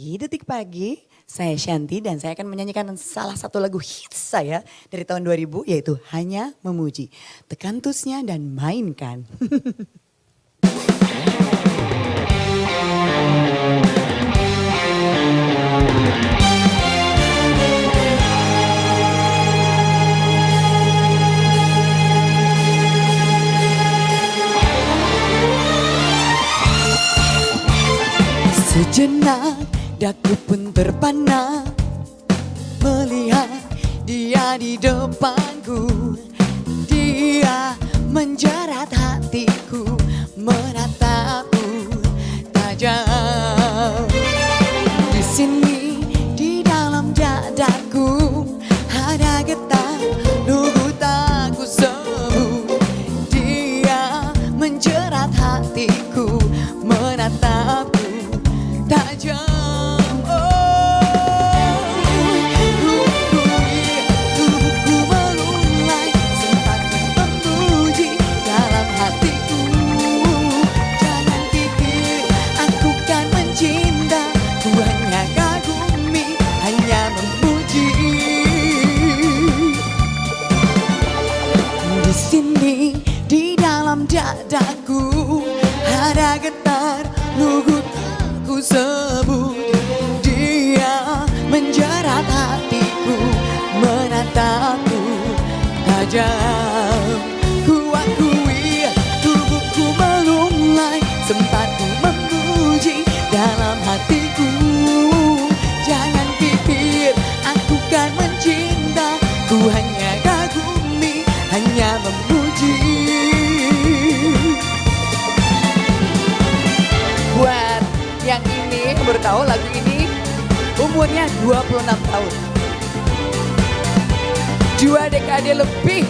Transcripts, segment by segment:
di Detik Pagi. Saya Shanti dan saya akan menyanyikan salah satu lagu hits saya dari tahun 2000 yaitu Hanya Memuji. Tekan tusnya dan mainkan. Sejenak daku pun terpana melihat dia di depanku. Dia menjerat hatiku, menatapku tajam. Di sini di dalam dadaku ada getar, lugu tak ku sebut. Dia menjerat hatiku, menatapku tajam. Tubuhku melulai, sempat memuji dalam hatiku. Jangan pikir aku kan mencinta, ku hanya kagumi, hanya memuji. Di sini di dalam dadaku ada getar, lugu ku sebut. Dia menjerat hatiku, menatapku tajam. Ku akui tubuhku melulai, sempat ku memuji dalam hatiku. Jangan pikir aku kan mencinta, ku hanya kagumi, hanya memuji. Buat yang ini baru tahu lagu ini umurnya 26 tahun. 2 dekade lebih.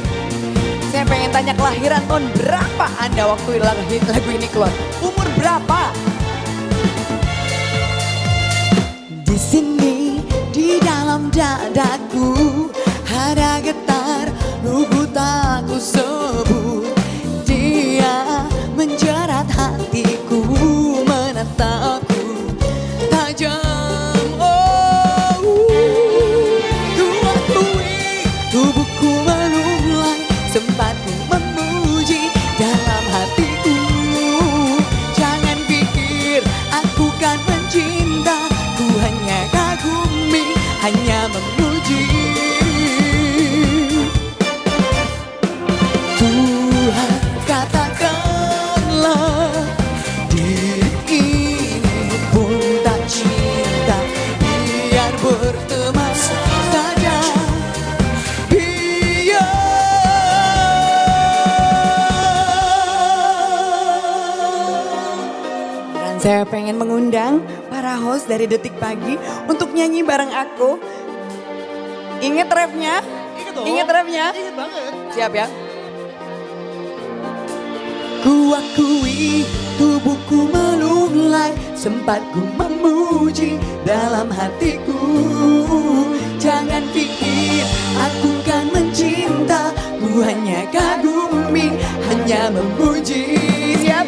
Saya pengen tanya kelahiran tahun berapa Anda waktu lagu ini keluar? Umur berapa? Di sini di dalam dadaku ada getar, lugu tak ku sebut. Dia menjerat hatiku, menatapku tajam. Oh, ku akui tubuhku melulai, sempat ku memuji dalam hatiku. Jangan pikir aku kan mencinta, ku hanya kagumi, hanya memuji. Tuhan katakanlah diri ini pun tak cinta, biar berteman saja. Dan saya pengen mengundang para host dari Detik Pagi untuk nyanyi bareng aku. Ingat refnya? Ingat refnya? Ingat banget. Siap ya? Ku akui tubuhku melulai, sempat ku memuji dalam hatiku. Jangan pikir aku kan mencinta, ku hanya kagumi, hanya memuji. Siap?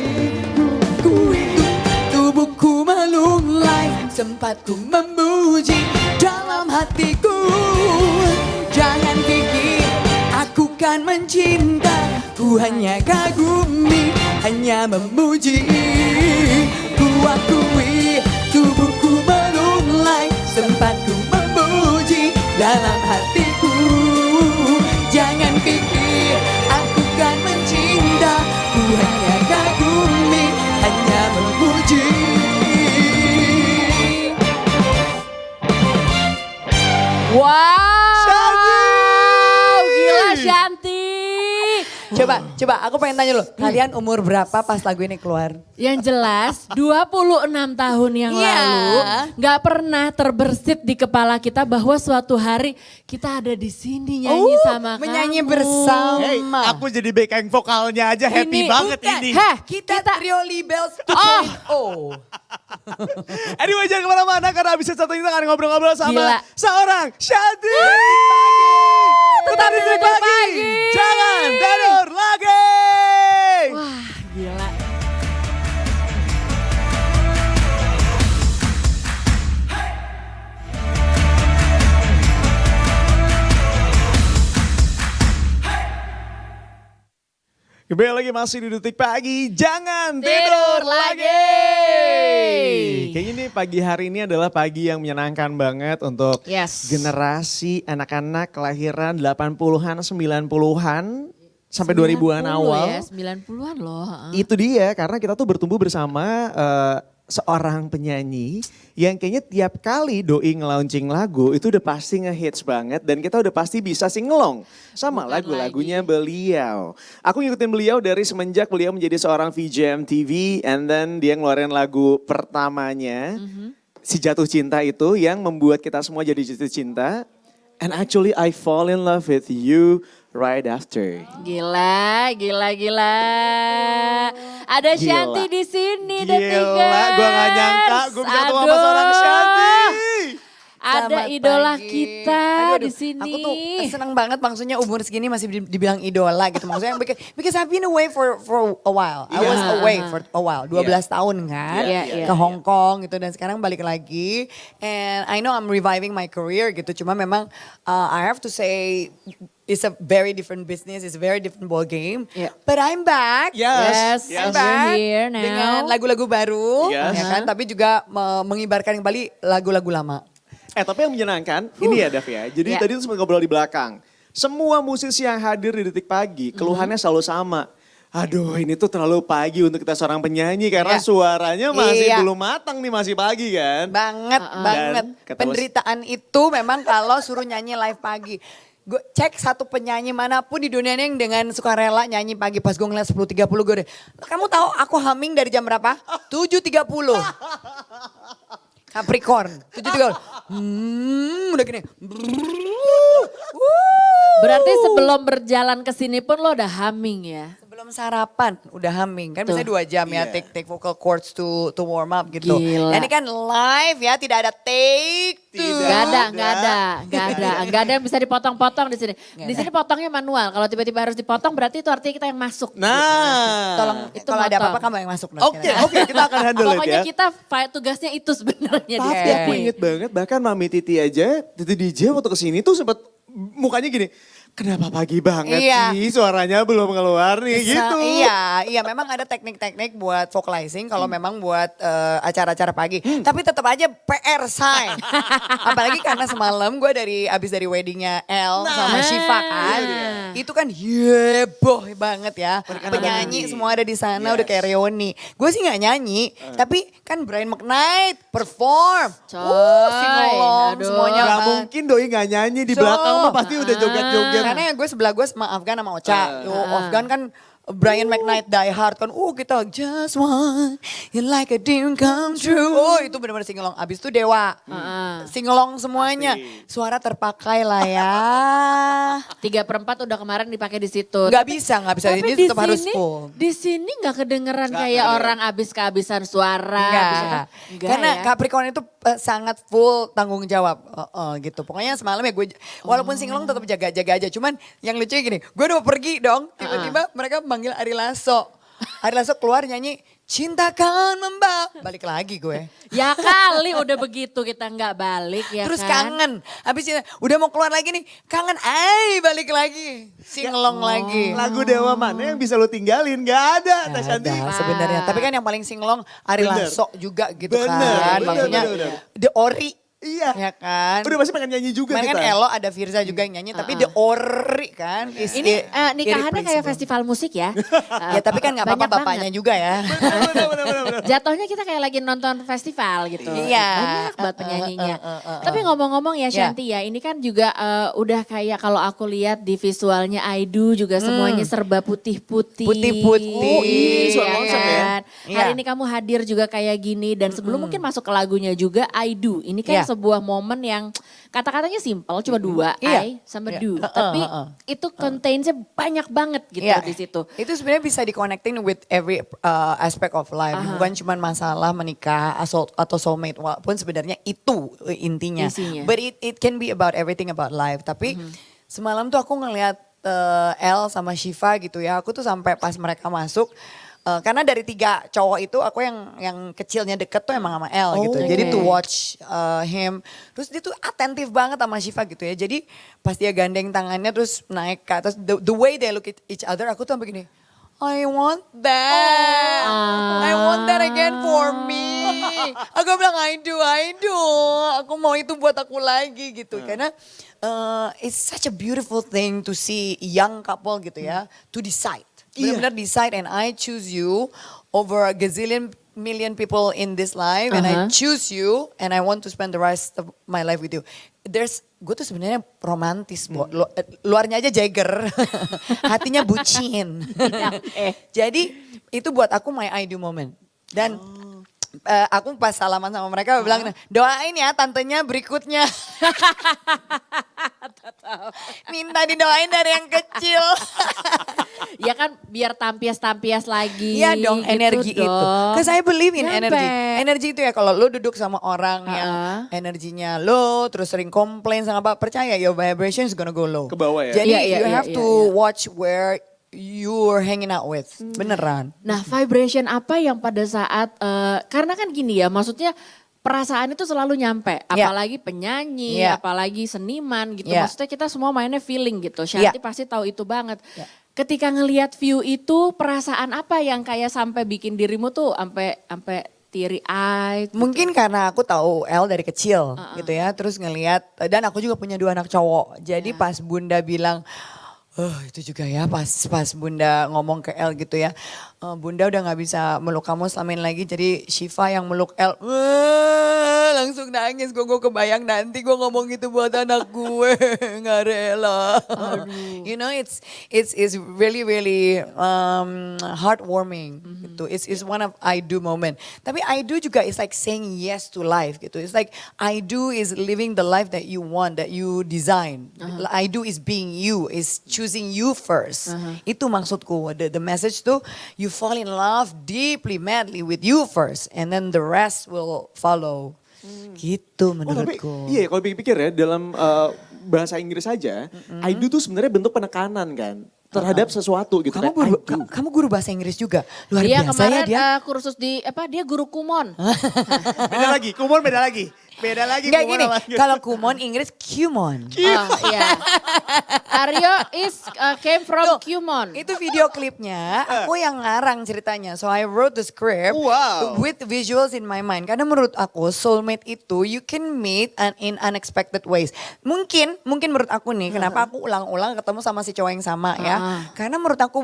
Ku itu tubuhku melulai, sempat ku memuji dalam hatiku. Jangan pikir aku kan mencinta, ku hanya kagumi, hanya memuji. Ku akui tubuhku melulai, sempat ku memuji dalam hatiku. Jangan pikir aku kan mencinta, ku hanya kagumi, hanya memuji. Wow, Shanti! gila Shanti. Coba aku pengen tanya lo, kalian umur berapa pas lagu ini keluar? Yang jelas 26 tahun yang Iya. lalu gak pernah terbersit di kepala kita bahwa suatu hari kita ada di sini nyanyi sama kamu. menyanyi bersama. Hey, aku jadi backing vokalnya aja happy banget Bukan. ini. Heh, Kita Trio Libels 2.0. Anyway, jangan kemana-mana karena abis satu ini kita akan ngobrol-ngobrol sama Gila. seorang Shanti. Tetap di Detik Pagi. Jangan tidur lagi. Wah gila. Kembali lagi masih di Detik Pagi, jangan Tidur tidur lagi. lagi. Kayaknya ini pagi hari ini adalah pagi yang menyenangkan banget untuk Yes. generasi anak-anak kelahiran 80-an, 90-an sampai 2000-an 90 awal. Ya, 90-an loh. Itu dia, karena kita tuh bertumbuh bersama seorang penyanyi yang kayaknya tiap kali Doi nge-launching lagu itu udah pasti ngehits banget dan kita udah pasti bisa singelong sama Bukan lagu-lagunya beliau. Aku ngikutin beliau dari semenjak beliau menjadi seorang VJ MTV and then dia ngeluarin lagu pertamanya Si Jatuh Cinta itu yang membuat kita semua jadi jatuh cinta. And actually I fall in love with you right after. Gila. Ada Gila. Shanti di sini, Gila, Detikers. gue gak nyangka gue bisa ketemu sama seorang Aduh. Shanti. Ada Selamat idola pagi. kita Aduh, di sini. Aku tuh seneng banget maksudnya umur segini masih dibilang idola gitu. Maksudnya because I've been away for a while. I was Yeah. away for a while. 12 tahun kan. Yeah, Ke Hong Kong gitu dan sekarang balik lagi. And I know I'm reviving my career gitu. Cuma memang I have to say it's a very different business. It's a very different ball game. Yeah. But I'm back. Yes, I'm you're back here now. dengan lagu-lagu baru, Yes. ya kan? Tapi juga mengibarkan kembali lagu-lagu lama. Tapi yang menyenangkan, ini ya Dav ya. Jadi Ya. tadi tuh sempat ngobrol di belakang. Semua musisi yang hadir di Detik Pagi, keluhannya selalu sama. Aduh ini tuh terlalu pagi untuk kita seorang penyanyi karena Ya. suaranya masih Iya. belum matang nih, masih pagi kan. Banget, banget. Dan kata Penderitaan itu memang kalau suruh nyanyi live pagi. Gue cek satu penyanyi manapun di dunia ini yang dengan sukarela nyanyi pagi. Pas gue ngeliat 10.30 gue udah, kamu tahu aku humming dari jam berapa? 7.30. Capricorn, 7.30. Udah gini. Berarti sebelum berjalan ke sini pun lo udah humming ya? Sebelum sarapan udah humming kan Tuh. biasanya 2 jam ya Iya. take vocal cords to warm up gitu. Gila. Nah, ini kan live ya tidak ada take two. Gak ada yang bisa dipotong-potong di sini. Nggak Di ada. sini potongnya manual. Kalau tiba-tiba harus dipotong berarti itu artinya kita yang masuk. Nah. Tolong Itu kalau ada motong. apa-apa kamu yang masuk. Oke, kita akan handle it Pokoknya ya. kita tugasnya itu sebenarnya di Tapi sini. aku inget banget bahkan Mami Titi aja, Titi DJ waktu kesini tuh sempet mukanya gini. Kenapa pagi banget Iya. sih suaranya belum keluar nih gitu. Iya memang ada teknik-teknik buat vocalizing kalau memang buat acara-acara pagi. Tapi tetap aja PR say. Apalagi karena semalam gue abis dari weddingnya El sama Shiva kan. Itu kan heboh banget ya. Penyanyi semua ada di sana udah kayak reuni. Gue sih gak nyanyi. Tapi kan Brian McKnight perform. Coy, Singelong aduh. semuanya Gak kan. mungkin Doi gak nyanyi di So, belakang mah pasti udah joget-joget. Karena yang gue sebelah gue sama Afgan sama Ocha. Afgan kan Brian McKnight Die Hard kan. Kita just want you like a dream come true. Itu benar-benar singelong. Abis itu Dewa. Singelong semuanya. Suara terpakai lah ya. 3/4 udah kemarin dipakai di situ. Gak bisa. Tapi Ini di tetap harus sini, full. di sini nggak kedengeran Nggak kayak kedengeran. orang abis kehabisan suara. Enggak. Enggak Karena ya? Capricorn itu sangat full tanggung jawab. Gitu. Pokoknya semalam ya gue, walaupun singelong tetap jaga-jaga aja. Cuman yang lucunya gini, gue udah mau pergi dong. Tiba-tiba mereka manggil Ari Lasso. Ari Lasso keluar nyanyi, cintakan membawa. Balik lagi gue. Ya kali udah begitu kita nggak balik ya Terus kan. kangen. Habis itu udah mau keluar lagi nih, kangen. Balik lagi. Singelong lagi. Lagu Dewa mana yang bisa lo tinggalin? Gak ada, Teh Shanti. Ada sebenarnya. Tapi kan yang paling singelong Ari Bener. Lasso juga gitu Bener, kan. bener, Maksudnya bener. The Ori. Iya. Ya kan. Udah pasti pengen nyanyi juga Kemarin kita. kan Elo ada Firza juga yang nyanyi. Tapi The Ori kan. is Ini nikahannya kayak irreplaceable. festival musik ya. Ya tapi kan gak apa-apa Banyak bapaknya banget. juga ya. Bener. Jatuhnya kita kayak lagi nonton festival gitu. Iya. Banyak banget penyanyinya. Tapi ngomong-ngomong ya Shanti ya, ini kan juga udah kayak kalau aku lihat di visualnya Aidu juga semuanya serba putih-putih. Putih-putih. Oh, ini soal ya konsep ya. kan? Iya. Hari ini kamu hadir juga kayak gini dan sebelum mungkin masuk ke lagunya juga Aidu. Ini kan Iya. sebuah momen yang kata-katanya simple cuma 2, Iya. I sama Iya. do. Tapi itu containsnya banyak banget gitu Iya. di situ. Itu sebenarnya bisa di-connecting with every aspect of life. Bukan cuma masalah menikah atau soulmate. Walaupun sebenarnya itu intinya. Isinya. But it can be about everything about life. Tapi semalam tuh aku ngeliat El sama Shiva gitu ya. Aku tuh sampai pas mereka masuk. Karena dari 3 cowok itu aku yang kecilnya deket tuh emang sama El gitu. Jadi to watch him. Terus dia tuh atentif banget sama Shiva gitu ya. Jadi pas dia gandeng tangannya terus naik ke atas. The way they look at each other aku tuh sampai gini. I want that. I want that again for me. Aku bilang I do. Aku mau itu buat aku lagi gitu. Karena it's such a beautiful thing to see young couple gitu ya. To decide. Benar-benar decide and I choose you over a gazillion million people in this life. And I choose you and I want to spend the rest of my life with you. Gue tuh sebenarnya romantis, luarnya aja Jagger, hatinya bucin. Jadi itu buat aku my I do moment. Dan aku pas salaman sama mereka bilang, doain ya tantenya berikutnya. Minta didoain dari yang kecil. Ya kan biar tampias-tampias lagi. Iya dong, gitu energi itu. dong. Because I believe in Nyampe. energy. Energi itu ya kalau lo duduk sama orang yang energinya low, terus sering komplain sama apa, percaya your vibration is gonna go low. Ke bawah ya? Jadi Iya, you iya, have iya, to iya. watch where you're hanging out with. Beneran. Nah, vibration apa yang pada saat karena kan gini ya, maksudnya perasaan itu selalu nyampe, Iya. apalagi penyanyi, Iya. apalagi seniman gitu. Iya. Maksudnya kita semua mainnya feeling gitu. Shanti Iya. pasti tahu itu banget. Iya. Ketika ngelihat view itu, perasaan apa yang kayak sampai bikin dirimu tuh sampai teary eyed? Mungkin karena aku tahu El dari kecil gitu ya. Terus ngelihat dan aku juga punya 2 anak cowok. Jadi pas Bunda bilang, itu juga ya pas Bunda ngomong ke El gitu ya. Bunda udah gak bisa meluk kamu selama ini lagi. Jadi Shiva yang meluk El. Langsung nangis. Gue kebayang nanti gue ngomong gitu buat anak gue. Gak rela. You know it's really heartwarming gitu. It's one of I do moment. Tapi I do juga is like saying yes to life gitu. It's like I do is living the life that you want, that you design. I do is being you, is choosing you first. Itu maksudku. The message tuh you fall in love deeply, madly with you first, and then the rest will follow. Gitu Tapi menurutku. iya kalau pikir-pikir ya dalam bahasa Inggris saja, I do tuh sebenarnya bentuk penekanan kan terhadap sesuatu gitu kan. I do. Kamu guru bahasa Inggris juga, luar Dia biasa kemarin ya dia. kursus di dia guru kumon. Beda lagi, kumon beda lagi. Beda lagi Enggak kumon gini, sama kalau kumon Inggris Kumon. Oh, iya. Aryo came from Tuh, Kumon. Itu video klipnya, aku yang ngarang ceritanya. So I wrote the script Wow. with visuals in my mind. Karena menurut aku soulmate itu you can meet in unexpected ways. Mungkin menurut aku nih, kenapa aku ulang-ulang ketemu sama si cowok yang sama ya. Karena menurut aku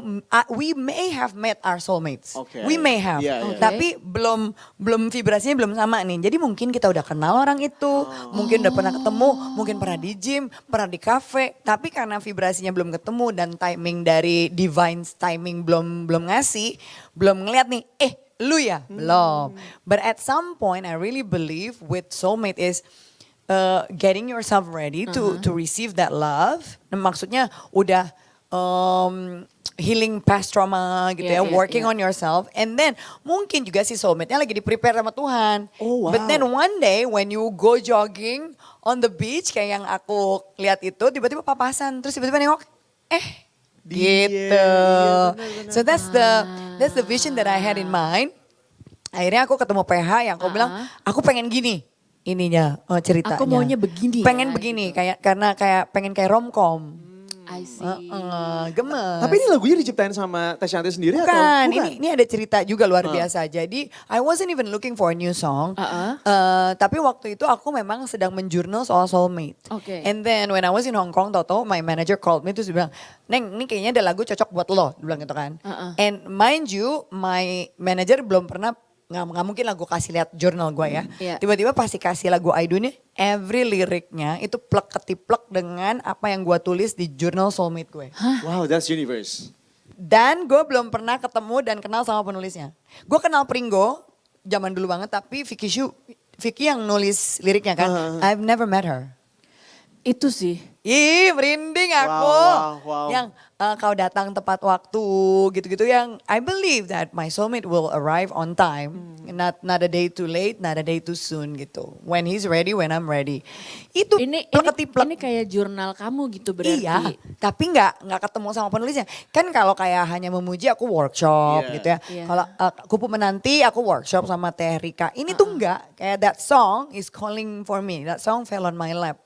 we may have met our soulmates. Okay. We may have. Iya, iya. Tapi belum vibrasinya belum sama nih. Jadi mungkin kita udah kenal orang itu, mungkin udah pernah ketemu, mungkin pernah di gym, pernah di cafe, tapi karena vibrasinya belum ketemu dan timing dari divine timing belum ngasih, belum ngeliat nih, lu ya, belum. But at some point I really believe with soulmate is getting yourself ready to receive that love. Nah, maksudnya udah healing past trauma gitu Iya, ya, iya, working iya. on yourself, and then mungkin juga si soulmate-nya lagi di-prepare sama Tuhan. Oh, wow. But then one day when you go jogging on the beach kayak yang aku lihat itu, tiba-tiba papasan, terus tiba-tiba nengok, Dia, gitu. iya, benar-benar. So that's the vision that I had in mind. Akhirnya aku ketemu PH yang aku bilang, aku pengen gini ininya ceritanya. Aku maunya begini Pengen ya, begini, gitu. kayak pengen kayak romcom. I see. Gemes. Tapi ini lagunya diciptain sama Teh Shanti sendiri atau Bukan, bukan? ini ada cerita juga luar biasa. Jadi I wasn't even looking for a new song. Tapi waktu itu aku memang sedang menjurnal soal soulmate. Oke. And then when I was in Hong Kong, Toto, my manager called me terus dia bilang, Neng, ini kayaknya ada lagu cocok buat lo. Dia bilang gitu kan. And mind you, my manager belum pernah, nggak mungkin lah gue kasih lihat jurnal gue ya. Iya. Tiba-tiba pasti kasih lagu I Do nih, every liriknya itu plek ketiplek dengan apa yang gue tulis di jurnal soulmate gue. Wow, that's universe. Dan gue belum pernah ketemu dan kenal sama penulisnya. Gue kenal Pringgo, zaman dulu banget, tapi Vicky yang nulis liriknya kan. I've never met her. Itu sih. Ih, merinding aku. Wow. Yang kau datang tepat waktu, gitu-gitu yang I believe that my soulmate will arrive on time. Not a day too late, not a day too soon gitu. When he's ready, when I'm ready. Itu Ini plek-ketiplek. kayak jurnal kamu gitu berarti. Iya, tapi nggak ketemu sama penulisnya. Kan kalau kayak hanya memuji aku workshop Iya. gitu ya. Iya. Kalau Kupu Menanti aku workshop sama Teh Rika. Ini tuh nggak, kayak that song is calling for me. That song fell on my lap.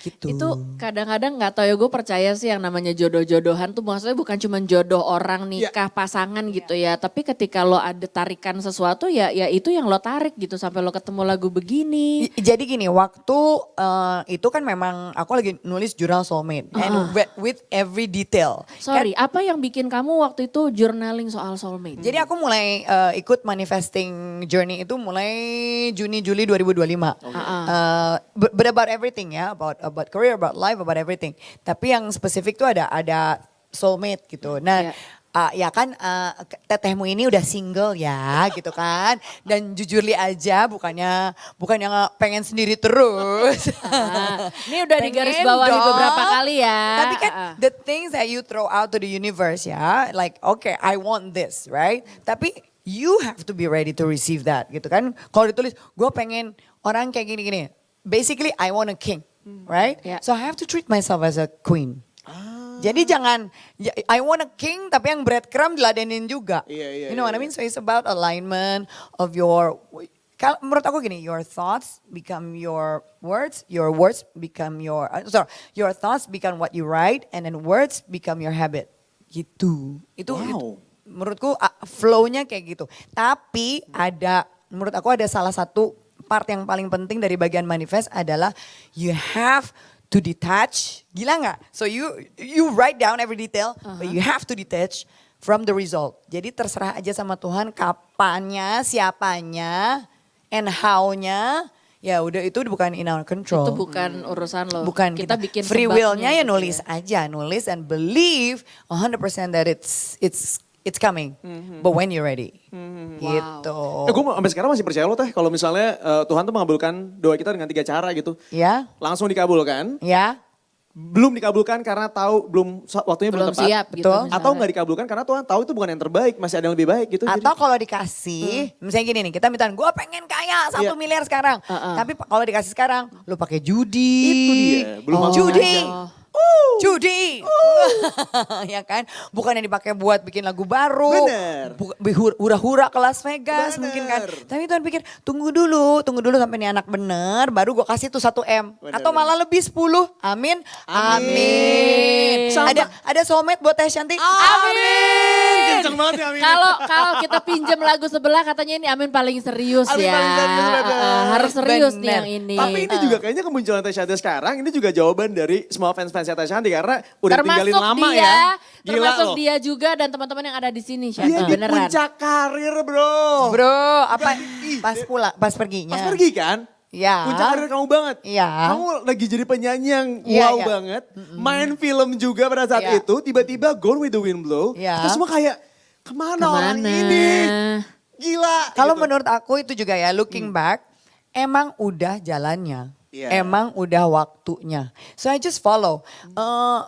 Gitu. Itu kadang-kadang nggak tahu ya, gue percaya sih yang namanya jodoh-jodohan tuh maksudnya bukan cuma jodoh orang nikah pasangan gitu ya. Tapi ketika lo ada tarikan sesuatu ya itu yang lo tarik gitu sampai lo ketemu lagu begini. Jadi gini, waktu itu kan memang aku lagi nulis jurnal soulmate. And with every detail. Sorry, apa yang bikin kamu waktu itu journaling soal soulmate? Jadi aku mulai ikut manifesting journey itu mulai Juni-Juli 2025. But about everything ya, about career, about life, about everything. Tapi yang spesifik tuh ada soulmate gitu. Nah, ya kan tetehmu ini udah single ya gitu kan. Dan jujurly aja bukannya pengen sendiri terus. Ini udah Pengen digaris bawahi dong. beberapa kali ya. Tapi kan the things that you throw out to the universe ya, like okay I want this, right? Tapi you have to be ready to receive that gitu kan. Kalau ditulis gue pengen orang kayak gini-gini. Basically I want a king, right? Yeah. So I have to treat myself as a queen. Jadi jangan, I want a king tapi yang breadcrumb diladenin juga. Iya, You know what I mean? So it's about alignment of menurut aku gini, your thoughts become your words become your thoughts become what you write, and then words become your habit. Gitu. Itu menurutku flow-nya kayak gitu. Tapi menurut aku ada salah satu part yang paling penting dari bagian manifest adalah you have to detach. Gila nggak? So you write down every detail, but you have to detach from the result. Jadi terserah aja sama Tuhan kapannya, siapanya, and how-nya. Ya udah itu bukan in our control. Itu bukan urusan lo. Bukan kita bikin free will-nya ya sebabnya gitu nulis aja, nulis and believe 100% that it's coming. But when you're ready. Gitu. Gue sampai sekarang masih percaya lo teh kalau misalnya Tuhan tuh mengabulkan doa kita dengan 3 cara gitu. Ya. Langsung dikabulkan, Ya. belum dikabulkan karena tahu waktunya belum belum tepat. siap gitu. Betul. misalnya. Atau nggak dikabulkan karena Tuhan tahu itu bukan yang terbaik, masih ada yang lebih baik gitu. Atau kalau dikasih, misalnya gini nih, kita minta gue pengen kaya 1 Iya. miliar sekarang. Tapi kalau dikasih sekarang, lu pakai judi. Itu dia, belum langsung Judi. aja. Judi. Ya kan? Bukan yang dipakai buat bikin lagu baru. Bener. Hura-hura ke Las Vegas Bener. mungkin kan. Tapi Tuhan pikir tunggu dulu sampai nih anak bener. Baru gue kasih tuh 1 M. Bener, Atau malah lebih 10. Amin. Amin. Sama. Ada soulmate buat Teh Shanti. Amin. Kenceng banget ya Amin. Kalau kita pinjam lagu sebelah katanya ini Amin paling serius Amin ya. paling serius, bener. Harus serius nih Bener. yang ini. Tapi ini juga kayaknya kemunculan Teh Shanti sekarang ini juga jawaban dari semua fans-fansnya Teh Shanti karena udah tinggalin lama dia, ya. Gila termasuk loh. dia juga dan teman-teman yang ada di sini. Dia Shanti. di Beneran. puncak karir bro. Bro, apa pas perginya? Pas pergi kan? Ya. Puncak karir kamu banget. Iya. Kamu lagi jadi penyanyi yang Iya, wow iya. banget. Main film juga pada saat Iya. itu. Tiba-tiba Gone with the Wind Blow. Iya. Terus semua kayak kemana orang ini? Gila. Kalau gitu. menurut aku itu juga ya looking back, emang udah jalannya. Iya. Emang udah waktunya. So I just follow.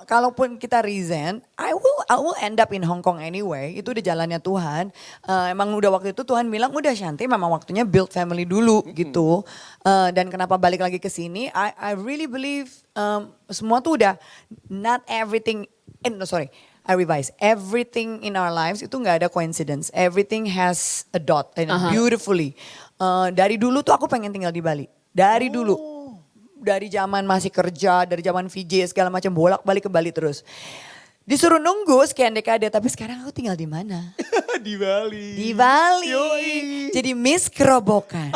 Kalaupun kita resign, I will end up in Hong Kong anyway. Itu udah jalannya Tuhan. Emang udah waktu itu Tuhan bilang udah Shanti memang waktunya build family dulu gitu. Dan kenapa balik lagi ke sini? I really believe semua tuh udah not everything. I revise. Everything in our lives itu nggak ada coincidence. Everything has a dot and beautifully. Dari dulu tuh aku pengen tinggal di Bali. Dari dulu. Dari zaman masih kerja, dari zaman VJ segala macam bolak-balik ke Bali terus. Disuruh nunggu sekian dekade, tapi sekarang aku tinggal di mana? Di Bali. Di Bali. Yoi. Jadi Miss Kerobokan.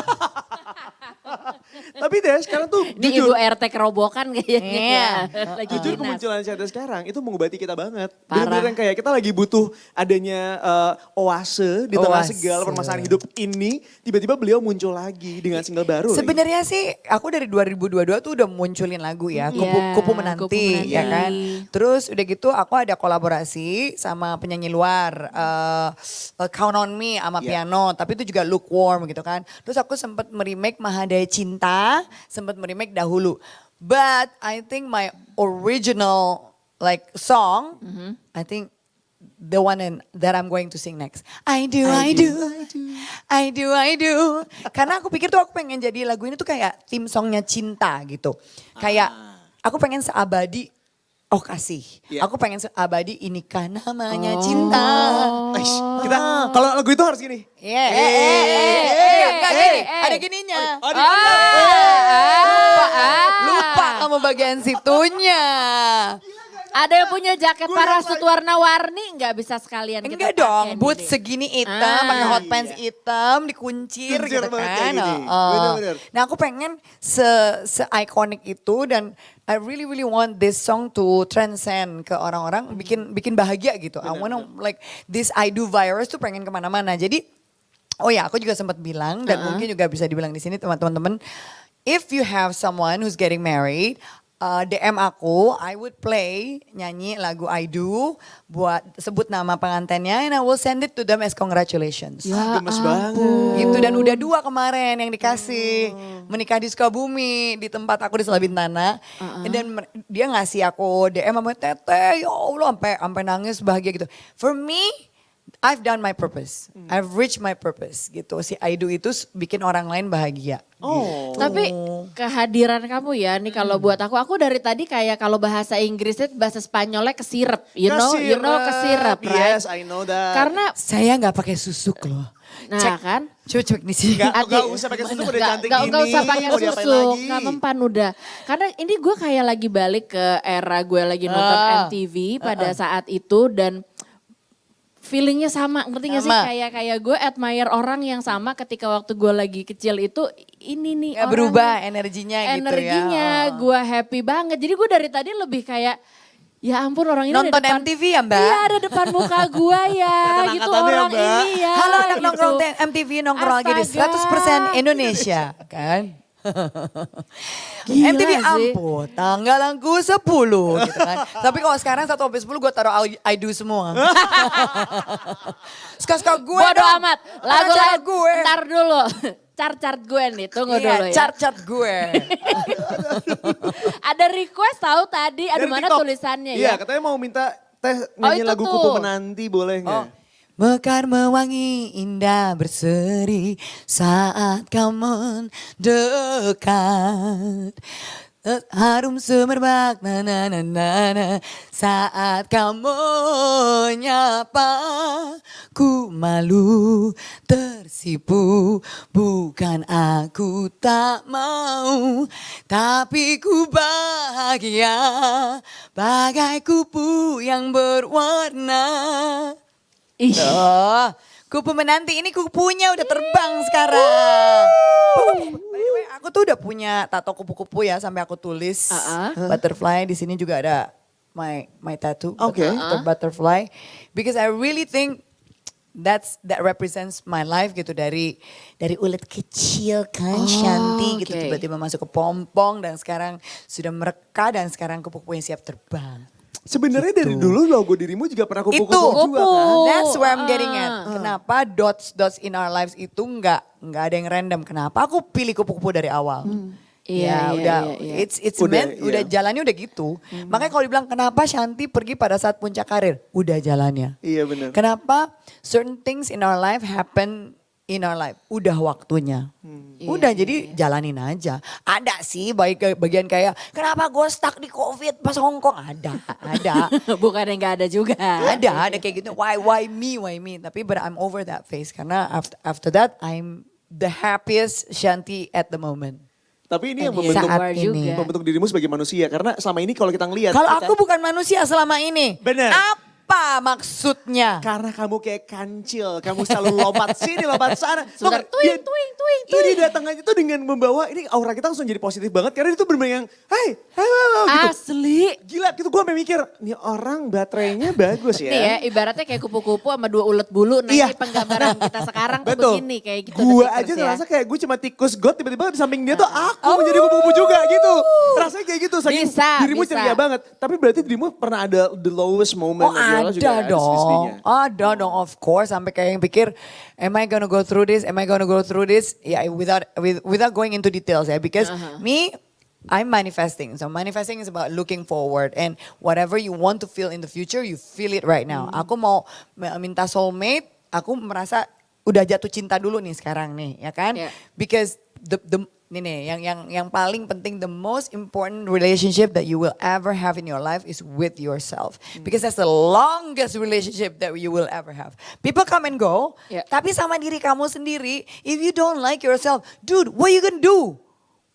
Tapi deh sekarang tuh Ini jujur. Ibu RT kerobokan kayaknya. Iya. Lagi Jujur dinas. kemunculan Shanti sekarang itu mengobati kita banget. Parah. Bener-bener yang kayak kita lagi butuh adanya oase di tengah Oase. segala permasalahan hidup ini. Tiba-tiba beliau muncul lagi dengan single baru. lagi. Sebenarnya sih aku dari 2022 tuh udah munculin lagu ya, Iya, Kupu Menanti, Kupu Menanti. ya kan. Terus udah gitu aku ada kolaborasi sama penyanyi luar, Count on Me sama Iya. piano, tapi itu juga lukewarm gitu kan. Terus aku sempat meremake Mahadaya Cinta, sempat meremake Dahulu. But I think my original like song, I think the one that I'm going to sing next. I do. Karena aku pikir tuh aku pengen jadi lagu ini tuh kayak theme songnya cinta gitu. Kayak aku pengen seabadi Oh kasih. Iya. Aku pengen seabadi inikah namanya cinta. Eish, kita kalau lagu itu harus gini. Iya. Enggak gini. Ada gininya. Lupa kamu ketemu bagian situnya. Ada yang punya jaket parasut warna-warni nggak bisa sekalian kita Enggak pakai dong, nih, boots Dik. segini hitam, pakai hot pants hitam, dikuncir Kuncir gitu banget kan. kayak gini. Heeh. Bener-bener. Nah aku pengen se-iconic itu dan I really want this song to transcend ke orang-orang, bikin bahagia gitu. I wanna like this I do virus tuh pengen kemana-mana. Jadi, oh ya aku juga sempat bilang dan mungkin juga bisa dibilang di sini teman-teman, if you have someone who's getting married, DM aku, I would play nyanyi lagu I Do buat sebut nama pengantinnya and I will send it to them as congratulations. Gemes banget. Gitu dan udah 2 kemarin yang dikasih menikah di Sukabumi di tempat aku di Selabintana dan dia ngasih aku DM sama Teteh ya Allah sampai nangis bahagia gitu. For me I've done my purpose. I've reached my purpose gitu. Si I Do itu bikin orang lain bahagia. Oh. Tapi kehadiran kamu ya nih kalau buat aku dari tadi kayak kalau bahasa Inggrisnya bahasa Spanyolnya kesirep, you know kesirep, right? Yes, I know that. Karena Saya nggak pakai susuk loh. nah kan Coba cek di sini. Nggak usah pakai susuk udah cantik gini. Gak usah pakai mau diapain susu, lagi? gak mempan udah. Karena ini gue kayak lagi balik ke era gue lagi nonton MTV pada saat itu dan feelingnya sama, ngerti gak sih? Sama. Kayak gue admire orang yang sama ketika waktu gue lagi kecil itu ini nih Nggak orang berubah energinya gitu ya. energinya gue happy banget. Jadi gue dari tadi lebih kayak ya ampun orang ini Nonton ada depan, MTV ya, Mbak? Iya ada depan muka gue ya Kelihatan gitu angkatannya, orang Mbak. ini ya. Halo anak gitu. nongkrong MTV nongkrong lagi di Astaga. 100% Indonesia kan. Gila MTV sih. ampun tanggalanku 10 gitu kan. Tapi kalau sekarang 1-10 gue taruh I Do semua. Suka-suka gue Bodo dong. amat. Lagu Acara lain gue. ntar dulu. Chart gue nih, tunggu dulu ya. Chart gue. Ada request tahu tadi, ada Dari mana TikTok. tulisannya Iya, ya? katanya mau minta teh nyanyi itu lagu tuh. Kupu Menanti boleh nggak? Oh. Mekar mewangi indah berseri saat kau mendekat. Harum semerbak na na na na na saat kau menyapa. Ku malu tersipu bukan aku tak mau tapi ku bahagia bagai kupu yang berwarna. Ih. Oh, kupu menanti ini kupunya udah terbang sekarang. By the way, aku tuh udah punya tato kupu-kupu ya sampai aku tulis butterfly di sini juga ada my tattoo. Oke. Butterfly because I really think that represents my life gitu dari ulet kecil kan Shanti gitu oke. tiba-tiba masuk ke pompong dan sekarang sudah mereka dan sekarang kupu-kupunya siap terbang. Sebenarnya dari dulu logo dirimu juga pernah kupu-kupu Itu. juga kan? That's where I'm getting at. Kenapa dots in our lives itu nggak ada yang random? Kenapa aku pilih kupu-kupu dari awal? Iya, iya, udah, iya. it's Udah, meant, udah iya. jalannya udah gitu. Makanya kalau dibilang kenapa Shanti pergi pada saat puncak karir, udah jalannya. Iya benar. Kenapa certain things in our life happen in our life, udah waktunya. Udah Iya, jadi jalanin aja. Ada sih bagian kayak kenapa gue stuck di COVID pas Hongkong? Ada. Bukan yang gak ada juga. Ada kayak gitu. Why me? Tapi but I'm over that phase karena after that I'm the happiest Shanti at the moment. Tapi ini yang Iya, membentuk, saat juga. ini. membentuk dirimu sebagai manusia. Karena selama ini kalau kita ngelihat. Kalau kita- aku bukan manusia selama ini. Bener. Apa maksudnya? Karena kamu kayak kancil, kamu selalu lompat sini, lompat sana. Tau Suka nggak? tuing. Ini datang aja tuh dengan membawa, ini aura kita langsung jadi positif banget. Karena itu bener-bener yang, hai, gitu. Asli. Gila gitu gue sampai mikir, nih orang baterainya bagus ya. Nih ya, ibaratnya kayak kupu-kupu sama 2 ulet bulu. Nah Iya. ini penggambaran kita sekarang tuh Betul. begini kayak gitu. Gue the aja Tickers ya. ngerasa kayak gue cuma tikus got, tiba-tiba di samping dia tuh aku menjadi kupu-kupu juga gitu. Rasanya kayak gitu, saking Bisa, dirimu bisa. ceria banget. Tapi berarti dirimu pernah ada the lowest moment Oh of your life juga ada di sisinya. dong, of course. Sampai kayak yang pikir, am I gonna go through this? Ya without going into details ya, because me, I'm manifesting. So manifesting is about looking forward and whatever you want to feel in the future, you feel it right now. Aku mau minta soulmate, aku merasa udah jatuh cinta dulu nih sekarang nih, ya kan? Yeah. Because the ini nih yang paling penting, the most important relationship that you will ever have in your life is with yourself, because that's the longest relationship that you will ever have. People come and go, Yeah. tapi sama diri kamu sendiri, if you don't like yourself, dude, what you gonna do?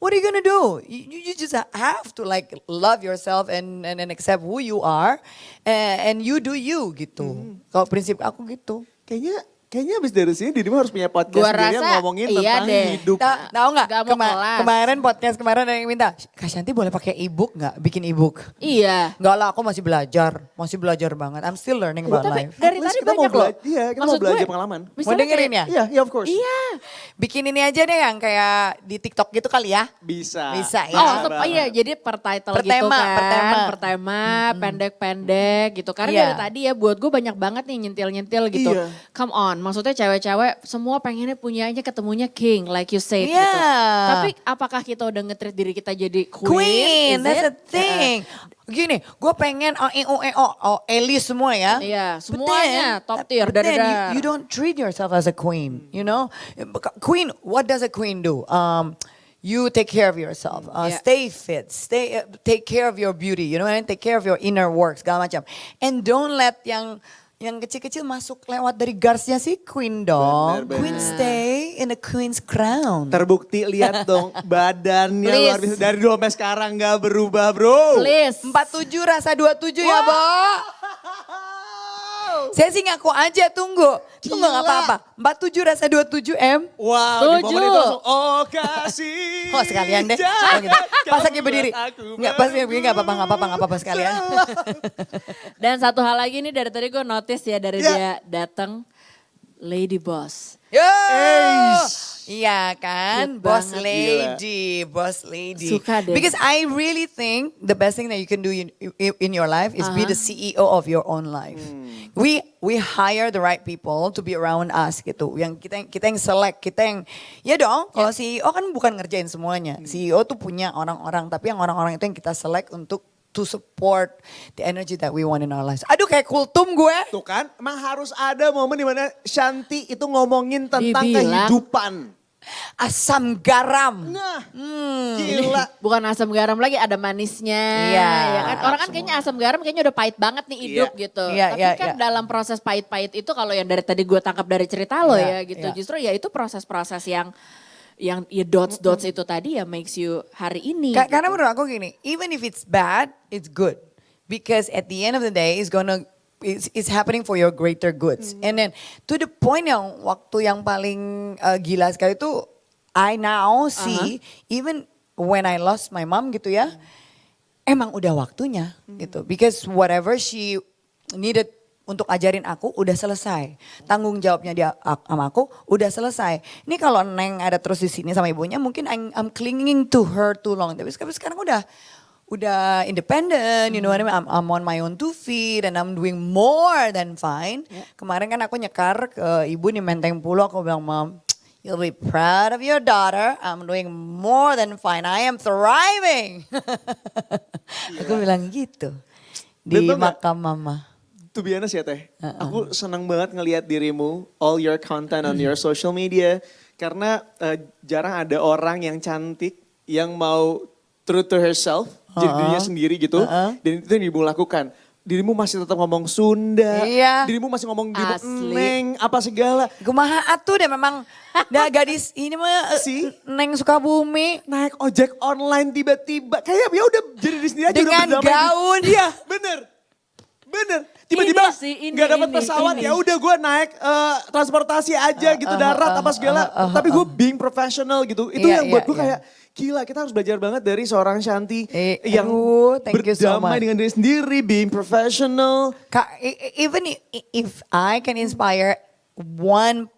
what are you gonna do? You just have to like love yourself and accept who you are and you do you gitu. Kalau prinsip aku gitu. Kayaknya abis dari sini Dirimu harus punya podcast Gua sendiri yang rasa ngomongin iya tentang deh. hidup. Tahu nggak? Nggak mau kelas. Kemarin podcast kemarin ada yang minta, Kak Shanti boleh pakai e-book nggak? Bikin e-book? Iya. Enggak lah, aku masih belajar banget. I'm still learning about Tapi life. dari At least tadi kita mau banyak loh. Iya, kita mau Maksud belajar gue, pengalaman. misalnya Mau dengerin kayak- ya? Iya, of course. Iya. Bikin ini aja deh yang kayak di TikTok gitu kali ya. Bisa. Bisa ya. Oh, Bisa banget. iya jadi per title Per gitu tema, kan. per tema. Pendek-pendek gitu. Karena Iya. dari tadi ya buat gue banyak banget nih nyentil-nyentil gitu. Iya. Come on, maksudnya cewek-cewek semua pengennya punyanya ketemunya king like you said Iya. gitu. Tapi apakah kita udah nge-treat diri kita jadi queen? Queen, Is that's it? the thing. Gini, gue pengen Elis semua ya. Iya, But semuanya then- top tier, but then dadadar. you don't treat yourself as a queen, you know? Queen, what does a queen do? You take care of yourself, Yeah. stay fit, take care of your beauty, you know, and take care of your inner work segala macam. And don't let yang kecil-kecil masuk lewat dari guardsnya si queen dong. Benar, Queen benar. stay in a queen's crown. Terbukti lihat dong badannya Please. luar biasa. Dari dulu sampai sekarang gak berubah bro. Please. 47 rasa 27 ya, Bo. Saya sih ngaku aja, tunggu Gila. nggak apa-apa. 47 rasa 27 M. Wow, di momen Setuju. itu langsung, oh kasih. Oh sekalian deh. Oh, gitu. Pas lagi berdiri. Nggak, pas lagi berdiri nggak apa-apa sekalian. Dan satu hal lagi nih dari tadi gue notice ya dari Iya. dia datang Lady Boss. Yo! Eish. Iya kan, Cute boss banget. boss lady. Suka deh. Because I really think the best thing that you can do in your life is be the CEO of your own life. We hire the right people to be around us gitu. Yang kita yang select, kita yang ya dong. Kalau CEO kan bukan ngerjain semuanya. CEO tuh punya orang-orang, tapi yang orang-orang itu yang kita select untuk to support the energy that we want in our lives. Aduh kayak kultum gue. Tuh kan, emang harus ada momen dimana Shanti itu ngomongin tentang Dibilang. kehidupan. Asam garam. Nah, gila. Bukan asam garam lagi, ada manisnya. Iya. Ya kan? Orang kan kayaknya asam garam kayaknya udah pahit banget nih hidup Iya. gitu. Iya, Tapi iya, kan iya. dalam proses pahit-pahit itu kalau yang dari tadi gue tangkap dari cerita lo Iya, ya gitu. iya. Justru ya itu proses-proses yang ya dots itu tadi ya makes you hari ini. Karena menurut aku gini, even if it's bad, it's good. Because at the end of the day, it's happening for your greater goods. And then to the point yang waktu yang paling gila sekali itu, I now see, even when I lost my mom gitu ya, emang udah waktunya gitu. Because whatever she needed untuk ajarin aku udah selesai. Tanggung jawabnya dia sama aku udah selesai. Ini kalau Neng ada terus di sini sama ibunya mungkin I'm clinging to her too long. Tapi sekarang udah independent, you know what I mean? I'm on my own 2 feet and I'm doing more than fine. Kemarin kan aku nyekar ke ibu di Menteng Pulo, aku bilang, Mom, you'll be proud of your daughter. I'm doing more than fine. I am thriving. Aku bilang gitu di Betul nggak? makam mama. To be honest ya Teh, aku senang banget ngelihat dirimu, all your content on your social media. Karena jarang ada orang yang cantik, yang mau true to herself, jadi dirinya sendiri gitu. Dan itu yang ibu lakukan. Dirimu masih tetap ngomong Sunda, Iya. dirimu masih ngomong dirimu Asli. Neng, apa segala. Kumaha atuh deh memang. Nah gadis ini mah Si? Neng Sukabumi. Naik ojek online tiba-tiba, kayak ya udah jadi diri sendiri aja. Dengan udah berdamai. gaun. Iya bener. Tiba-tiba Ini sih, ini, nggak dapat ini, pesawat ini. ya udah gue naik transportasi aja gitu darat apa segala. Tapi gue being professional gitu. Itu Iya, yang buat iya, gue iya. kayak gila kita harus belajar banget dari seorang Shanti yang thank you so berdamai much. dengan diri sendiri, being professional. Even if I can inspire 1%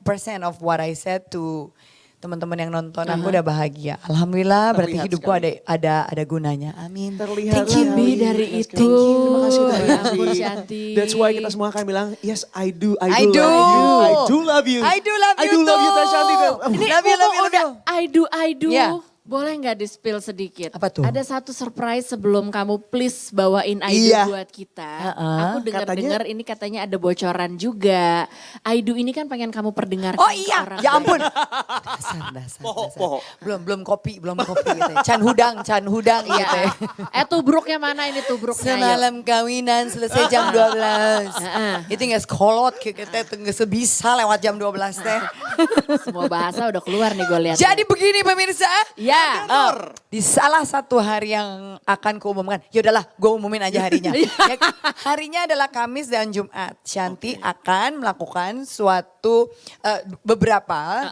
of what I said to teman-teman yang nonton, aku udah bahagia. Alhamdulillah berarti Terlihat hidupku ada gunanya. Amin. Terlihat Thank you. Lebih dari Thank itu. you. Terima kasih Ya ampun, Shanti. Shanti. That's why kita semua akan bilang, yes I do, I do. love you. I do love you. I do love you I do love you too. Teh Shanti. Ini Love you, love you, love udah you. I do. Iya. Boleh nggak di-spill sedikit? Apa tuh? Ada satu surprise sebelum kamu please bawain I do Iya. buat kita. Aku dengar-dengar ini katanya ada bocoran juga. I do ini kan pengen kamu perdengarkan Oh ke iya, orang. ya ampun. Dasar. Poho. Belum kopi gitu ya. Can hudang gitu ya. Tubruknya mana ini tubruknya? ayo. Semalam kawinan selesai jam 12. Itu nggak sekolot kita nggak sebisa lewat jam 12 teh. Semua bahasa udah keluar nih gue lihat. Jadi begini pemirsa. ya. Di salah satu hari yang akan kuumumkan. Ya udahlah, gue umumin aja harinya. Ya, harinya adalah Kamis dan Jumat. Shanti akan melakukan suatu beberapa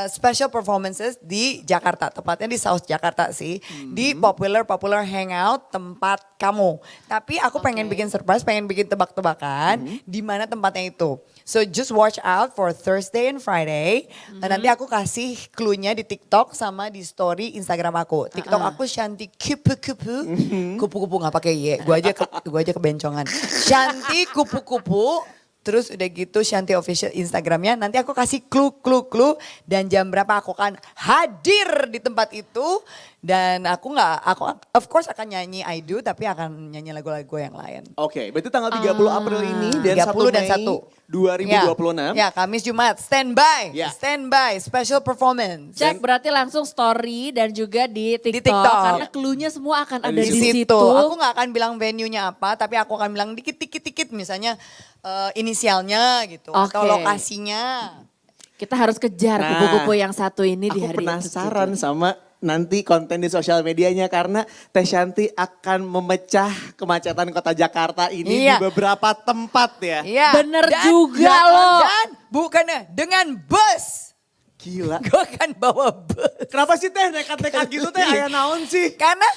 special performances di Jakarta, tepatnya di South Jakarta sih, di popular hangout tempat kamu. Tapi aku pengen bikin surprise, pengen bikin tebak-tebakan di mana tempatnya itu. So just watch out for Thursday and Friday. Dan nanti aku kasih clue-nya di TikTok sama di story Instagram aku. TikTok aku Shanti kupu-kupu. Kupu-kupu gak pakai Y. Gue aja kebencongan. Shanti kupu-kupu. Terus udah gitu Shanti official Instagramnya. Nanti aku kasih clue. Dan jam berapa aku akan hadir di tempat itu. Dan aku of course akan nyanyi I Do. Tapi akan nyanyi lagu-lagu yang lain. Oke, berarti tanggal 30 April ini dan 30 1 dan Mei 2026. Ya, Kamis Jumat. Standby. Ya. Standby. Special performance. Cek berarti langsung story dan juga di TikTok. TikTok. Karena cluenya semua akan ada Di di situ. situ. Aku gak akan bilang venue-nya apa. Tapi aku akan bilang dikit. Misalnya inisialnya gitu. Atau Oke. lokasinya. Kita harus kejar Nah, kupu-kupu yang satu ini di Aku hari penasaran itu. sama nanti konten di sosial medianya karena Teh Shanti akan memecah kemacetan kota Jakarta ini Iya. di beberapa tempat ya. Iya. Bener juga loh. Dan bukannya dengan bus. Gila. Gue akan bawa bus. Kenapa sih Teh nekat-nekat gitu Teh aya naon sih? Karena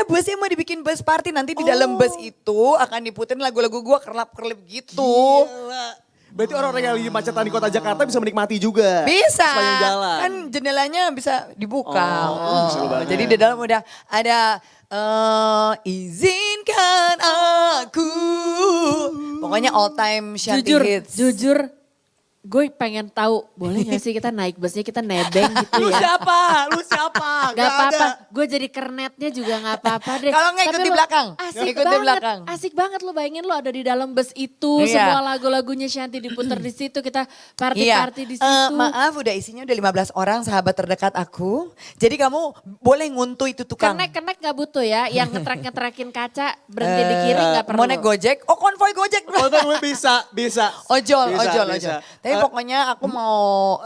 busnya mau dibikin bus party. Nanti di dalam bus itu akan diputerin lagu-lagu gue kerlap-kerlip gitu. Gila. Berarti orang-orang yang lagi macetan di kota Jakarta bisa menikmati juga. Bisa. Sepanjang jalan. Kan jendelanya bisa dibuka. seru banget. Jadi di dalam udah ada izinkan aku. Pokoknya all time Shanti hits. Jujur, gue pengen tahu boleh gak sih kita naik busnya kita nebeng gitu Lu ya. siapa? Lu siapa? Gak apa-apa, gue jadi kernetnya juga gak apa-apa deh. Kalau nggak ikut Tapi di lo belakang. Asik Ikut di banget, belakang. asik banget lo bayangin lo ada di dalam bus itu. Iya. Semua lagu-lagunya Shanti diputer di situ, kita party-party di situ. Maaf udah isinya udah 15 orang sahabat terdekat aku. Jadi kamu boleh nguntu itu tukang. Kenek-kenek gak butuh ya, yang ngetrek-ngetrekin kaca berhenti di kiri gak perlu. Mau naik Gojek? Oh konvoy Gojek. Konten bisa. Ojol. Bisa. Tapi pokoknya aku mau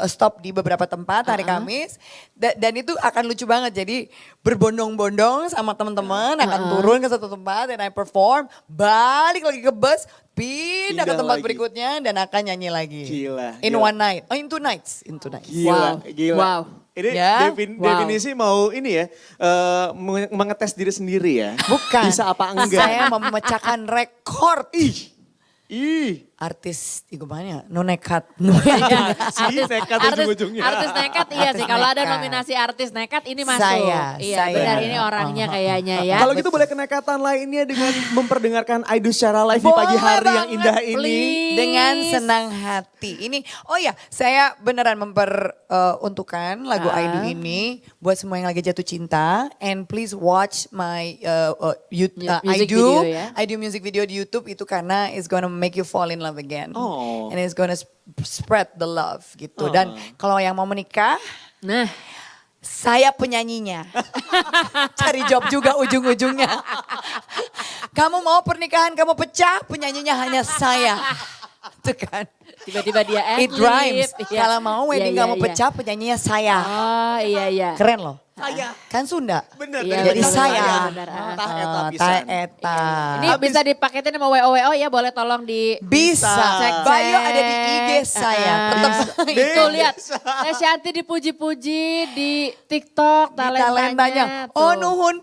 stop di beberapa tempat hari Kamis. Dan itu akan lucu banget. Jadi berbondong-bondong sama teman-teman akan turun ke satu tempat dan I perform. Balik lagi ke bus. Pindah ke Pindah tempat lagi. berikutnya dan akan nyanyi lagi. Gila, In gila. one night. Oh in two nights. Gila, Wow. gila. Wow. Ini Ya. definisi mau ini ya, mengetes diri sendiri ya. Bukan. Bisa apa enggak? Saya memecahkan rekor. Ih, Artis, itu mana? No nekat. si nekat ujung-ujungnya. Artis nekat iya Artis sih. Kalau ada nekat. nominasi artis nekat ini masuk. Saya. Iya benar ini orangnya kayaknya ya. Kalau gitu boleh kenekatan lainnya dengan memperdengarkan Aidu secara live di pagi Boleh hari yang banget, indah ini. please. Dengan senang hati. Ini, oh ya, saya beneran memperuntukkan lagu Aidu ini buat semua yang lagi jatuh cinta. And please watch my Music Aidu, video ya. Aidu music video di YouTube itu karena it's gonna make you fall in love again. Oh. And it's gonna spread the love gitu. Dan kalau yang mau menikah, Nah, saya penyanyinya. Cari job juga ujung-ujungnya. Kamu mau pernikahan kamu pecah, penyanyinya hanya saya. Itu kan. tiba-tiba dia It rhymes. Iya. Kalau mau wedding Iya, kamu iya, pecah, penyanyinya saya. Oh iya. Keren loh. Saya. Kan Sunda. Bener. Iya, Jadi bener, saya. bener, bener. Tah eta Ah, pisan. tah eta. Ini bisa dipaketin sama WO ya, boleh tolong di Bisa. Cek. Bio ada di IG saya. Tetap Itu lihat, Teh Shanti dipuji-puji di TikTok talentanya. talentanya. tuh. Oh nuhun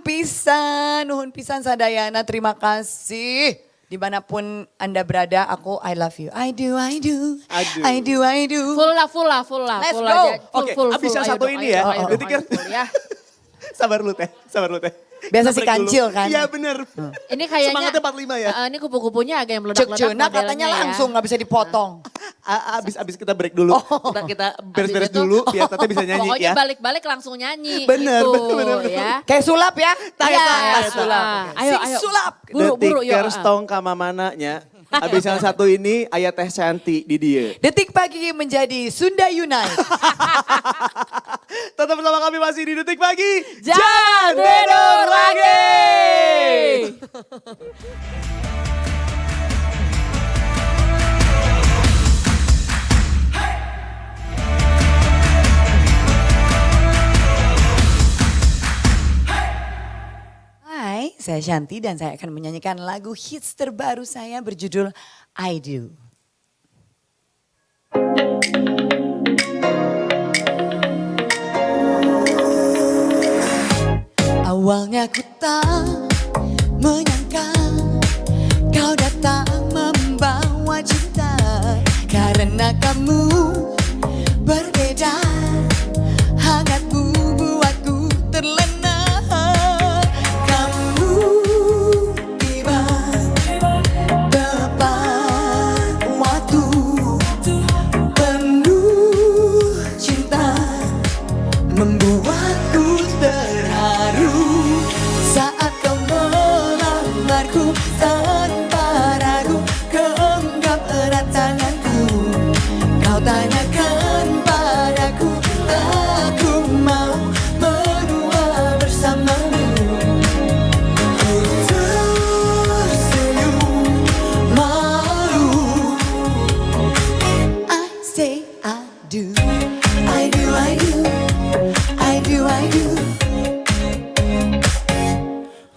pisan sadayana, terima kasih. Dimanapun Anda berada, aku I love you. I do. Aduh. I do. Full lah. Let's full go. aja. Oke, abis yang Ayo satu dong, ini ya. ayo dong, Berarti kan- ayo full ya. Sabar lu Teh. Biasa Kita si break dulu. kancil kan? Iya bener. Ini kayaknya Semangatnya 45 ya. Ini kupu-kupunya agak yang Cek meledak-ledak cuna katanya modelnya ya. langsung gak bisa dipotong. Abis kita break dulu. Kita beres-beres Abis itu- dulu biar Tete bisa nyanyi Pokoknya ya. balik-balik langsung nyanyi. Bener, gitu, bener. ya. Kayak sulap ya? Iya, sulap. Ayo, Sing ayo. sulap. Buru-buru yuk. Detikers tong kamamananya. Abis yang satu ini Ayah Teh Shanti di dia. Detik pagi menjadi Sunda Unite. Tetap bersama kami masih di Detik Pagi. Jangan tidur lagi. Saya Shanti dan saya akan menyanyikan lagu hits terbaru saya berjudul I Do. Awalnya ku tak menyangka kau datang membawa cinta, karena kamu berbeda, hangatmu buatku terlena. Kamu tiba tepat waktu, penuh cinta, membuatku terharu saat kau melamarku tanpa ragu. Genggam erat tanganku, kau tanyakan padaku, aku mau menua bersamamu. Ku tersenyum malu, I say I do, I do, I do, I do, I do.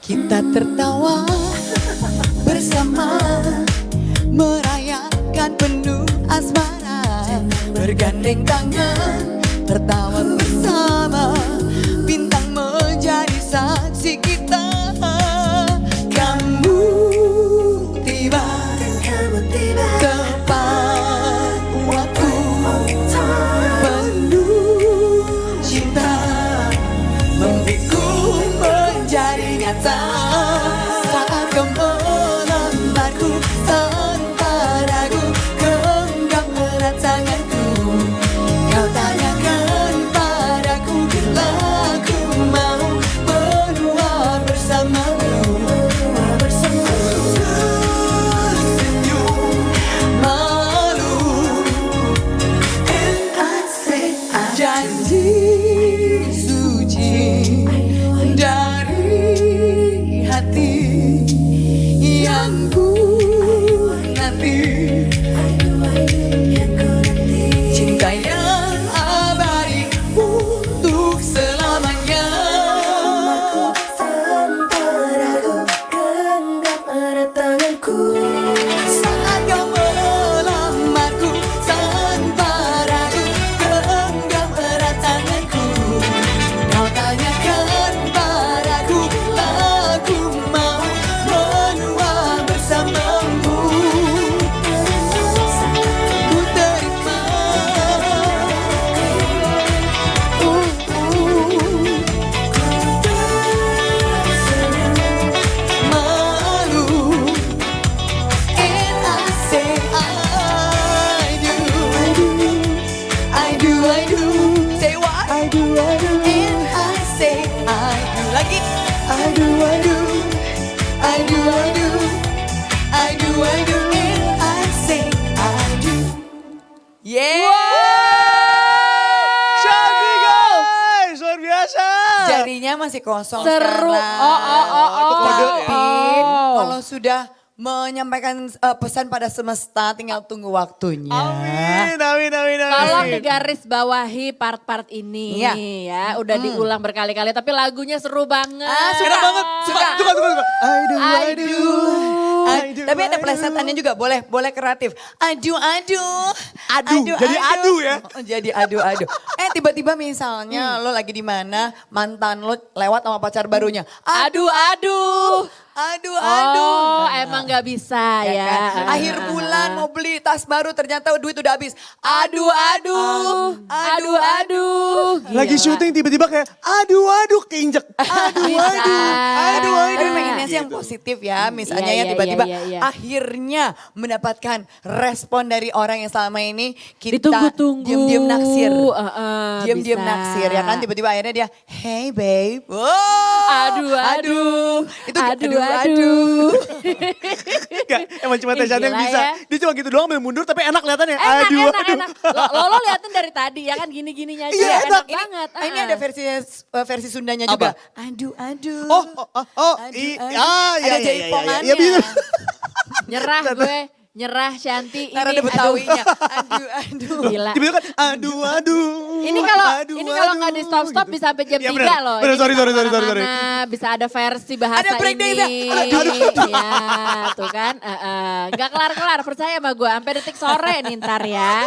Kita tertawa bersama, merayakan penuh asmara, bergandeng tangan, tertawa bersama, bintang menjadi saksi kita. Kamu tiba tepat waktu, penuh cinta, mimpiku menjadi nyata saat kau melamarku tanpa ragu. Genggam erat tanganku, kau tanyakan padaku, bila aku mau menua bersamamu. Tersenyum malu, and I say I janji suci dari hati yang ku nanti, cinta yang abadi untuk selamanya. Saat kau melamarku tanpa ragu, genggam erat tanganku, kau tanyakan padaku, bila aku mau menua bersamamu. Ku terima malu, and I say I do, I do, I do. Say what? I do, and I say I do. Lagi. I do, I do, I do, I do, I do, I do, and I say I do. Yeah. Cantik guys, luar biasa. Jarinya masih kosong Seru. sekarang. Itu kode ya? Tapi kalau sudah menyampaikan pesan pada semesta, tinggal tunggu waktunya. Amin, amin, amin, amin. Tolong digaris bawahi part-part ini Iya. ya. Udah diulang berkali-kali tapi lagunya seru banget. Suka. Enak banget, suka. I do, I do. Tapi ada plesetannya juga, boleh kreatif. Adu. Jadi adu ya? Oh, jadi adu. Tiba-tiba misalnya lo lagi di mana, mantan lo lewat sama pacar barunya. Adu. Oh, emang gak bisa ya. Kan? Akhir bulan mau beli tas baru, ternyata duit udah habis. Adu. Lagi syuting tiba-tiba kayak aduh keinjek. Aduh. Tapi pengennya sih yang positif ya. Misalnya Iya, ya tiba-tiba iya. akhirnya mendapatkan respon dari orang yang selama ini kita Ditunggu-tunggu. diam-diam naksir. Diam-diam bisa. naksir ya kan. Tiba-tiba akhirnya dia, hey babe. Wow. Aduh. Itu Aduh. Enggak, emang cuma Teh Shanti yang Gila bisa. ya. Dia cuma gitu doang ambil mundur tapi enak kelihatannya. Enak. Lo liatin dari tadi ya kan gini-gininya aja. Iya, enak Ini, banget. ini ada versi Sundanya Apa? juga. Aduh. Ada Ada jaipongannya. Iya, bisa. Nyerah gue. Nyerah Shanti Ntar ada ini. Betawinya. Aduh. Gila. Tiba-tiba kan aduh. Ini kalau nggak di stop gitu. bisa sampai jam Iya, 3 bener. loh. Bener, Ini sorry. kemana-mana, bisa ada versi bahasa Ada break ini. dance-nya. Ya, tuh kan. Gak kelar-kelar, percaya sama gue. Sampai detik sore nih ntar ya.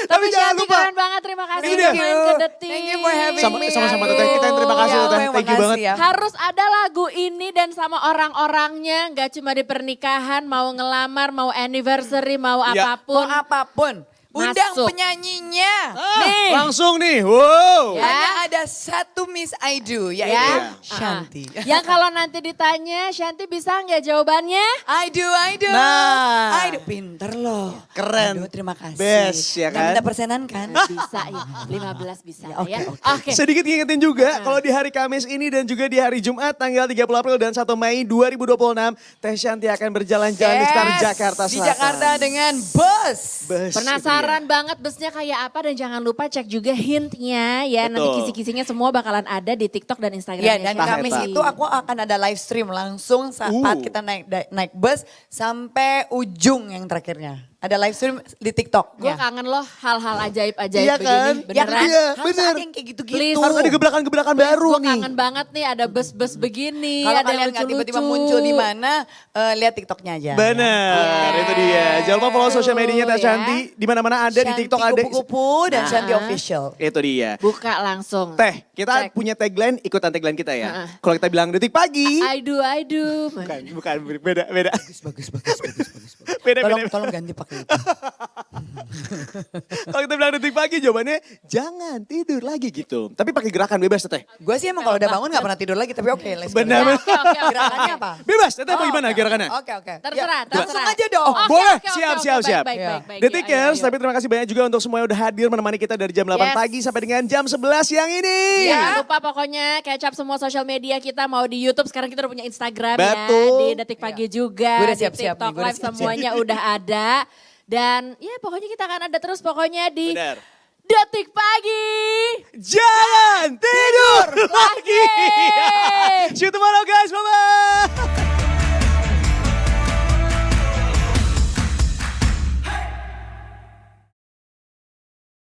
Tapi jangan Shanti lupa. keren banget, terima kasih Ini udah dia. main ke detik. Thank you for having me. Sama-sama Teteh, kita yang terima kasih Ya, Teteh. makasih Thank you banget. ya. Harus ada lagu ini dan sama orang-orangnya, nggak cuma di pernikahan, mau ngelamar, mau anniversary, mau Ya. apapun. Mau apapun. Undang Masuk. penyanyinya. Nih. Langsung nih, wow. Ya. Hanya ada satu Miss I Do, yaitu Ya. Shanti. Yang kalau nanti ditanya, Shanti bisa nggak jawabannya? I do. Nah. I do. Pinter loh. Keren. Aduh, terima kasih. Best, ya Nggak kan? minta persenan kan? Bisa ya, 15 bisa Oke, ya. oke. Oke. Sedikit ngingetin juga, kalau di hari Kamis ini dan juga di hari Jumat tanggal 30 April dan 1 Mei 2026, Teh Shanti akan berjalan-jalan di sekitar Jakarta Di Selatan. Jakarta dengan bus. Bus, Penasaran banget busnya kayak apa dan jangan lupa cek juga hintnya ya. Nanti Betul. kisi-kisinya semua bakalan ada di TikTok dan Instagramnya. Ya, dan Shanti. Kamis itu aku akan ada live stream langsung saat kita naik bus sampai ujung yang terakhirnya. Ada live stream di TikTok. Gue kangen loh hal-hal ajaib-ajaib Iya kan? begini. Ya Beneran. kan? Iya, Harus bener. ada yang kayak gitu-gitu. Please. Harus ada gebrakan-gebrakan baru Gue nih. kangen banget nih ada bus-bus begini. Kalau ada yang kalian nggak lucu-lucu. tiba-tiba muncul di mana, lihat TikToknya aja. Benar, Yes. itu dia. Jangan lupa follow sosial medianya Teh Ya. Shanti. Di mana-mana ada, di TikTok ada. Kupu-kupu dan Shanti Official. Itu dia. Buka langsung. Teh, kita Cek. punya tagline, ikutan tagline kita ya. Kalau kita bilang detik pagi. I do. Bukan, beda. Bagus. Beda. Tolong ganti pakai itu. Kalau kita bilang detik pagi jawabannya jangan tidur lagi gitu. Tapi pakai gerakan bebas Teh. Gue sih emang kalau udah bangun gak pernah tidur lagi, tapi oke. let's go. Benar. Oke. Gerakannya apa? Bebas, Teh mau Oh, gimana oke. gerakannya? Oke. Terserah, Ya, langsung terserah. aja dong. Oke, Boleh, oke, siap, oke, siap. Baik. Detikers, Ayo. tapi terima kasih banyak juga untuk semua yang udah hadir menemani kita dari jam 8 Yes. pagi sampai dengan jam 11 siang ini. Jangan lupa pokoknya catch up semua sosial media kita, mau di YouTube, sekarang kita udah punya Instagram Betul. ya, di Detik Pagi juga, Gue udah di siap-siap nih, TikTok gue udah Live siap-siap. semuanya udah ada. Dan ya pokoknya kita akan ada terus pokoknya di Benar. Detik Pagi. Jangan tidur lagi. Lagi. See you tomorrow guys, bye-bye.